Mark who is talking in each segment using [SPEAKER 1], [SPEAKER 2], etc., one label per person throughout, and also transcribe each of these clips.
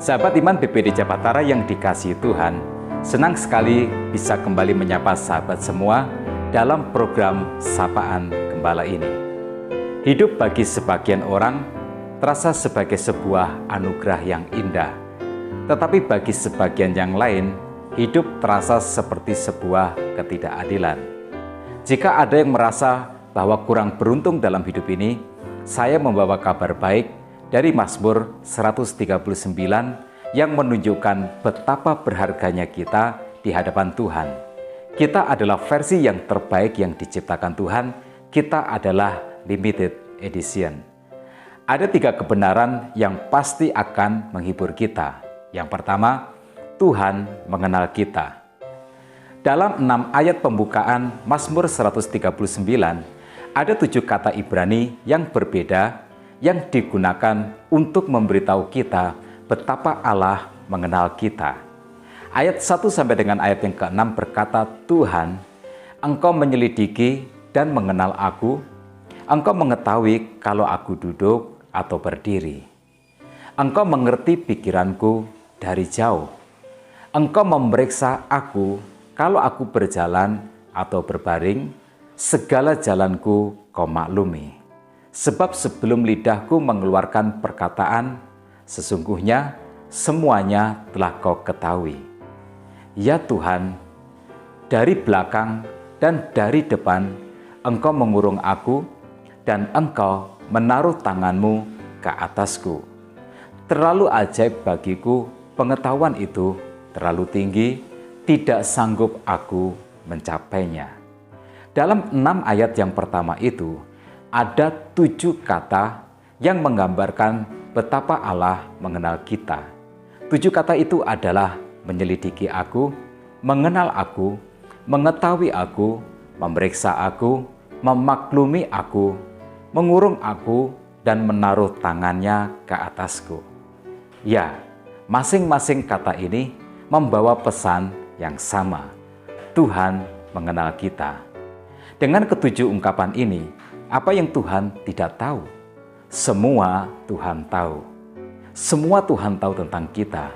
[SPEAKER 1] Sahabat iman BPD Jabatara yang dikasihi Tuhan, senang sekali bisa kembali menyapa sahabat semua dalam program Sapaan Gembala ini. Hidup bagi sebagian orang terasa sebagai sebuah anugerah yang indah, tetapi bagi sebagian yang lain, hidup terasa seperti sebuah ketidakadilan. Jika ada yang merasa bahwa kurang beruntung dalam hidup ini, saya membawa kabar baik dari Mazmur 139 yang menunjukkan betapa berharganya kita di hadapan Tuhan. Kita adalah versi yang terbaik yang diciptakan Tuhan, kita adalah limited edition. Ada 3 kebenaran yang pasti akan menghibur kita. Yang pertama, Tuhan mengenal kita. Dalam 6 ayat pembukaan Mazmur 139, ada 7 kata Ibrani yang berbeda yang digunakan untuk memberitahu kita betapa Allah mengenal kita. Ayat 1 sampai dengan ayat yang ke-6 berkata, Tuhan, Engkau menyelidiki dan mengenal aku, Engkau mengetahui kalau aku duduk atau berdiri. Engkau mengerti pikiranku dari jauh. Engkau memeriksa aku kalau aku berjalan atau berbaring, segala jalanku Kau maklumi. Sebab sebelum lidahku mengeluarkan perkataan, sesungguhnya semuanya telah Kau ketahui. Ya Tuhan, dari belakang dan dari depan Engkau mengurung aku dan Engkau menaruh tanganmu ke atasku. Terlalu ajaib bagiku pengetahuan itu, terlalu tinggi, tidak sanggup aku mencapainya. Dalam 6 ayat yang pertama itu, ada 7 kata yang menggambarkan betapa Allah mengenal kita. 7 kata itu adalah menyelidiki aku, mengenal aku, mengetahui aku, memeriksa aku, memaklumi aku, mengurung aku, dan menaruh tangannya ke atasku. Ya, masing-masing kata ini membawa pesan yang sama. Tuhan mengenal kita. Dengan ke-7 ungkapan ini, apa yang Tuhan tidak tahu? Semua Tuhan tahu. Semua Tuhan tahu tentang kita.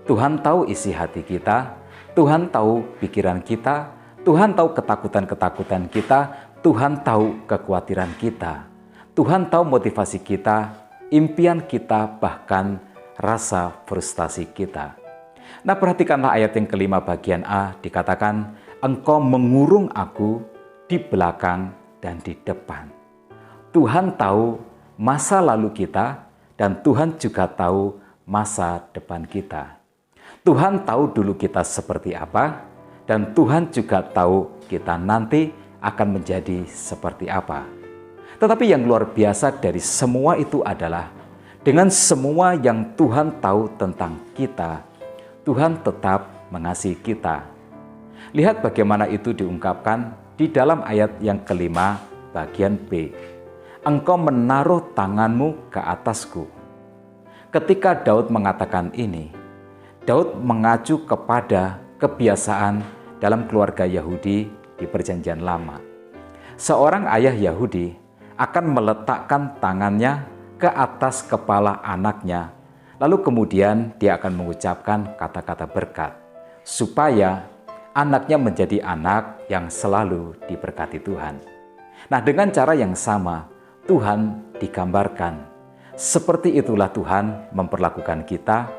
[SPEAKER 1] Tuhan tahu isi hati kita. Tuhan tahu pikiran kita. Tuhan tahu ketakutan-ketakutan kita. Tuhan tahu kekhawatiran kita. Tuhan tahu motivasi kita, impian kita, bahkan rasa frustasi kita. Nah, perhatikanlah ayat yang kelima bagian A, dikatakan, Engkau mengurung aku di belakang dan di depan. Tuhan tahu masa lalu kita dan Tuhan juga tahu masa depan kita. Tuhan tahu dulu kita seperti apa dan Tuhan juga tahu kita nanti akan menjadi seperti apa. Tetapi yang luar biasa dari semua itu adalah dengan semua yang Tuhan tahu tentang kita, Tuhan tetap mengasihi kita. Lihat bagaimana itu diungkapkan di dalam ayat yang kelima bagian B. Engkau menaruh tanganmu ke atasku. Ketika Daud mengatakan ini, Daud mengacu kepada kebiasaan dalam keluarga Yahudi di Perjanjian Lama. Seorang ayah Yahudi akan meletakkan tangannya ke atas kepala anaknya, lalu kemudian dia akan mengucapkan kata-kata berkat, supaya anaknya menjadi anak yang selalu diberkati Tuhan. Nah, dengan cara yang sama, Tuhan digambarkan. Seperti itulah Tuhan memperlakukan kita.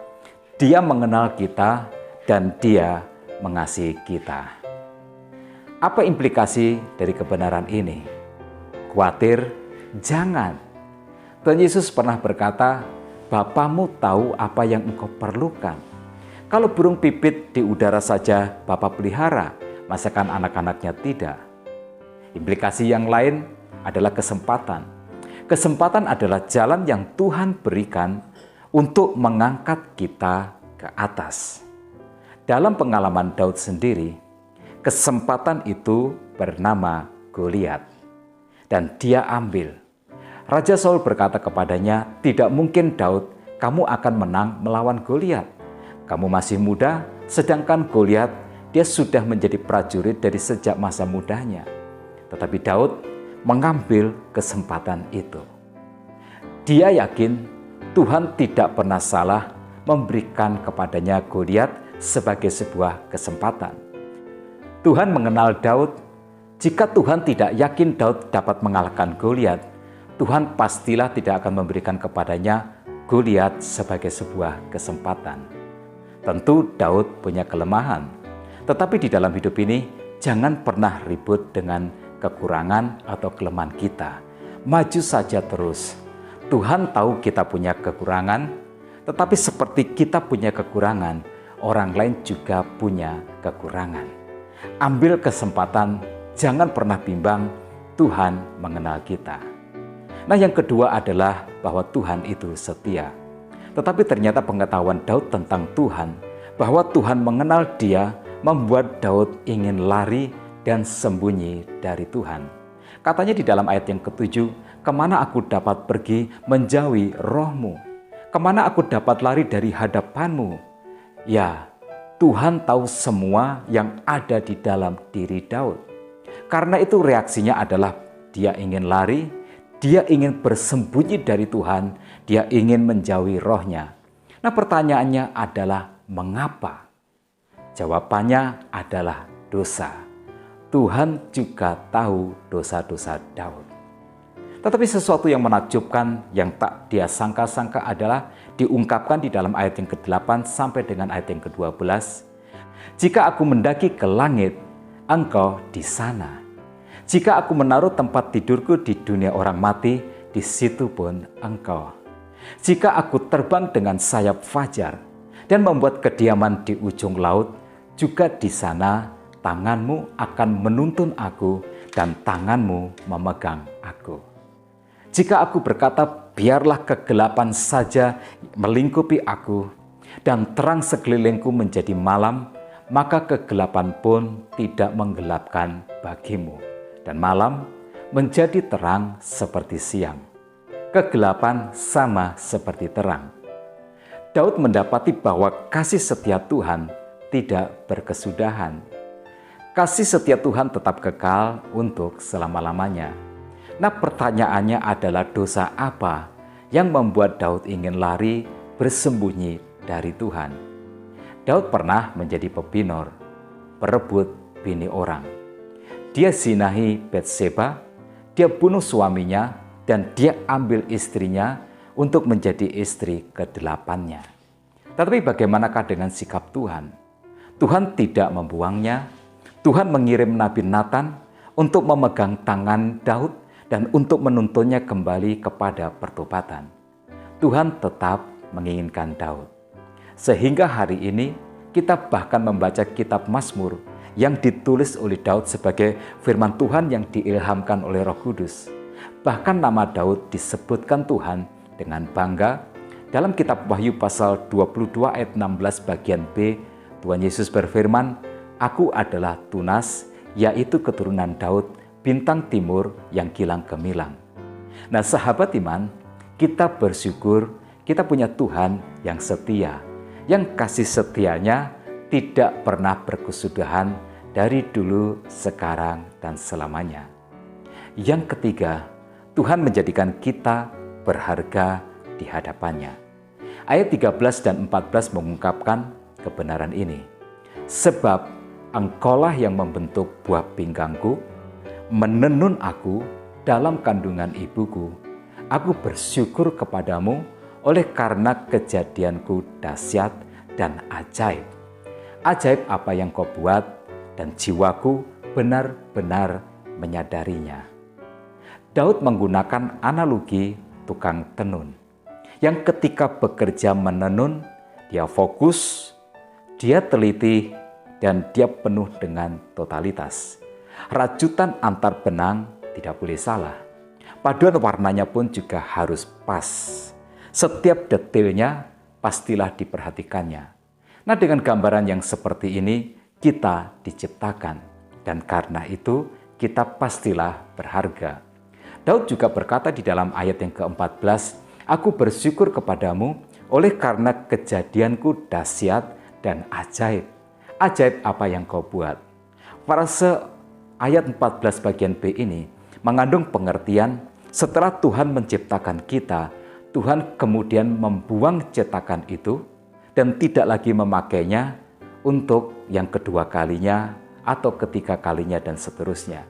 [SPEAKER 1] Dia mengenal kita dan Dia mengasihi kita. Apa implikasi dari kebenaran ini? Khawatir? Jangan. Tuhan Yesus pernah berkata, Bapamu tahu apa yang engkau perlukan. Kalau burung pipit di udara saja Bapa pelihara, masakan anak-anaknya tidak? Implikasi yang lain adalah kesempatan. Kesempatan adalah jalan yang Tuhan berikan untuk mengangkat kita ke atas. Dalam pengalaman Daud sendiri, kesempatan itu bernama Goliat. Dan dia ambil. Raja Saul berkata kepadanya, tidak mungkin Daud, kamu akan menang melawan Goliat. Kamu masih muda, sedangkan Goliat, dia sudah menjadi prajurit dari sejak masa mudanya. Tetapi Daud mengambil kesempatan itu. Dia yakin Tuhan tidak pernah salah memberikan kepadanya Goliat sebagai sebuah kesempatan. Tuhan mengenal Daud. Jika Tuhan tidak yakin Daud dapat mengalahkan Goliat, Tuhan pastilah tidak akan memberikan kepadanya Goliat sebagai sebuah kesempatan. Tentu Daud punya kelemahan, tetapi di dalam hidup ini jangan pernah ribut dengan kekurangan atau kelemahan kita. Maju saja terus. Tuhan tahu kita punya kekurangan, tetapi seperti kita punya kekurangan, orang lain juga punya kekurangan. Ambil kesempatan, jangan pernah bimbang, Tuhan mengenal kita. Nah, yang kedua adalah bahwa Tuhan itu setia. Tetapi ternyata pengetahuan Daud tentang Tuhan, bahwa Tuhan mengenal dia, membuat Daud ingin lari dan sembunyi dari Tuhan. Katanya di dalam ayat yang ke-7, kemana aku dapat pergi menjauhi roh-Mu? Kemana aku dapat lari dari hadapan-Mu? Ya, Tuhan tahu semua yang ada di dalam diri Daud. Karena itu reaksinya adalah dia ingin lari, dia ingin bersembunyi dari Tuhan, dia ingin menjauhi roh-Nya. Nah, pertanyaannya adalah mengapa? Jawabannya adalah dosa. Tuhan juga tahu dosa-dosa Daud. Tetapi sesuatu yang menakjubkan yang tak dia sangka-sangka adalah diungkapkan di dalam ayat yang ke-8 sampai dengan ayat yang ke-12. Jika aku mendaki ke langit, Engkau di sana. Jika aku menaruh tempat tidurku di dunia orang mati, di situ pun Engkau. Jika aku terbang dengan sayap fajar dan membuat kediaman di ujung laut, juga di sana tangan-Mu akan menuntun aku dan tangan-Mu memegang aku. Jika aku berkata, biarlah kegelapan saja melingkupi aku dan terang sekelilingku menjadi malam, maka kegelapan pun tidak menggelapkan bagimu. Dan malam menjadi terang seperti siang. Kegelapan sama seperti terang. Daud mendapati bahwa kasih setia Tuhan tidak berkesudahan. Kasih setia Tuhan tetap kekal untuk selama-lamanya. Nah, pertanyaannya adalah dosa apa yang membuat Daud ingin lari bersembunyi dari Tuhan? Daud pernah menjadi pebinor, perebut bini orang. Dia zinahi Batseba, dia bunuh suaminya, dan dia ambil istrinya untuk menjadi istri ke-8-nya. Tetapi bagaimanakah dengan sikap Tuhan? Tuhan tidak membuangnya. Tuhan mengirim Nabi Nathan untuk memegang tangan Daud dan untuk menuntunnya kembali kepada pertobatan. Tuhan tetap menginginkan Daud. Sehingga hari ini kita bahkan membaca kitab Mazmur yang ditulis oleh Daud sebagai firman Tuhan yang diilhamkan oleh Roh Kudus. Bahkan nama Daud disebutkan Tuhan dengan bangga. Dalam kitab Wahyu pasal 22 ayat 16 bagian B, Tuhan Yesus berfirman, Aku adalah tunas, yaitu keturunan Daud, bintang timur yang kilang gemilang. Nah, sahabat iman, kita bersyukur kita punya Tuhan yang setia, yang kasih setianya tidak pernah berkesudahan dari dulu, sekarang, dan selamanya. Yang ketiga, Tuhan menjadikan kita berharga di hadapannya. Ayat 13 dan 14 mengungkapkan kebenaran ini. Sebab Engkaulah yang membentuk buah pinggangku, menenun aku dalam kandungan ibuku. Aku bersyukur kepadamu oleh karena kejadianku dahsyat dan ajaib. Ajaib apa yang kau buat dan jiwaku benar-benar menyadarinya. Daud menggunakan analogi tukang tenun, yang ketika bekerja menenun, dia fokus, dia teliti, dan dia penuh dengan totalitas. Rajutan antar benang tidak boleh salah. Paduan warnanya pun juga harus pas. Setiap detailnya pastilah diperhatikannya. Nah, dengan gambaran yang seperti ini, kita diciptakan. Dan karena itu, kita pastilah berharga. Daud juga berkata di dalam ayat yang ke-14, Aku bersyukur kepadamu oleh karena kejadianku dahsyat dan ajaib. Ajaib apa yang kau buat? Frase ayat 14 bagian B ini mengandung pengertian setelah Tuhan menciptakan kita, Tuhan kemudian membuang cetakan itu, dan tidak lagi memakainya untuk yang kedua kalinya atau ketiga kalinya dan seterusnya.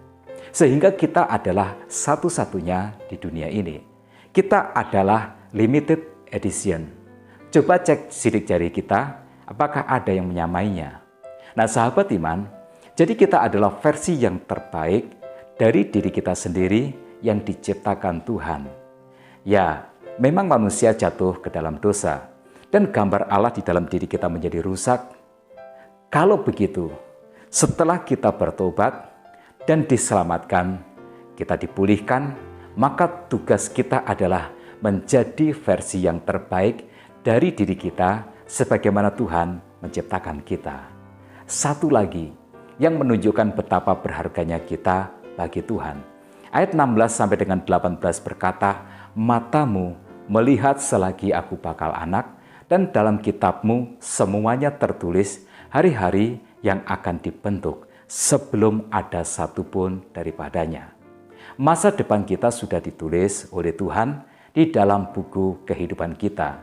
[SPEAKER 1] Sehingga kita adalah satu-satunya di dunia ini. Kita adalah limited edition. Coba cek sidik jari kita, apakah ada yang menyamainya. Nah sahabat iman, jadi kita adalah versi yang terbaik dari diri kita sendiri yang diciptakan Tuhan. Ya, memang manusia jatuh ke dalam dosa dan gambar Allah di dalam diri kita menjadi rusak. Kalau begitu, setelah kita bertobat dan diselamatkan, kita dipulihkan, maka tugas kita adalah menjadi versi yang terbaik dari diri kita sebagaimana Tuhan menciptakan kita. Satu lagi yang menunjukkan betapa berharganya kita bagi Tuhan. Ayat 16 sampai dengan 18 berkata, "Matamu melihat selagi aku bakal anak, dan dalam kitabmu semuanya tertulis hari-hari yang akan dibentuk sebelum ada satupun daripadanya." Masa depan kita sudah ditulis oleh Tuhan di dalam buku kehidupan kita.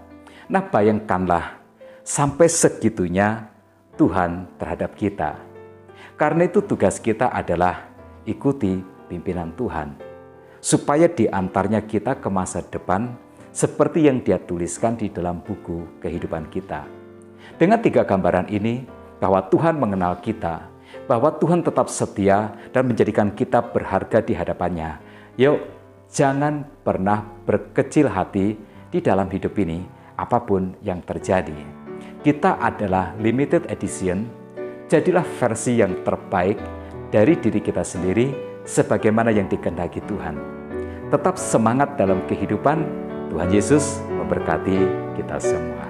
[SPEAKER 1] Nah bayangkanlah sampai segitunya Tuhan terhadap kita. Karena itu tugas kita adalah ikuti pimpinan Tuhan, supaya diantarnya kita ke masa depan seperti yang Dia tuliskan di dalam buku kehidupan kita. Dengan 3 gambaran ini, bahwa Tuhan mengenal kita, bahwa Tuhan tetap setia dan menjadikan kita berharga di hadapannya. Yuk, jangan pernah berkecil hati di dalam hidup ini, apapun yang terjadi. Kita adalah limited edition, jadilah versi yang terbaik dari diri kita sendiri sebagaimana yang dikehendaki Tuhan. Tetap semangat dalam kehidupan. Tuhan Yesus memberkati kita semua.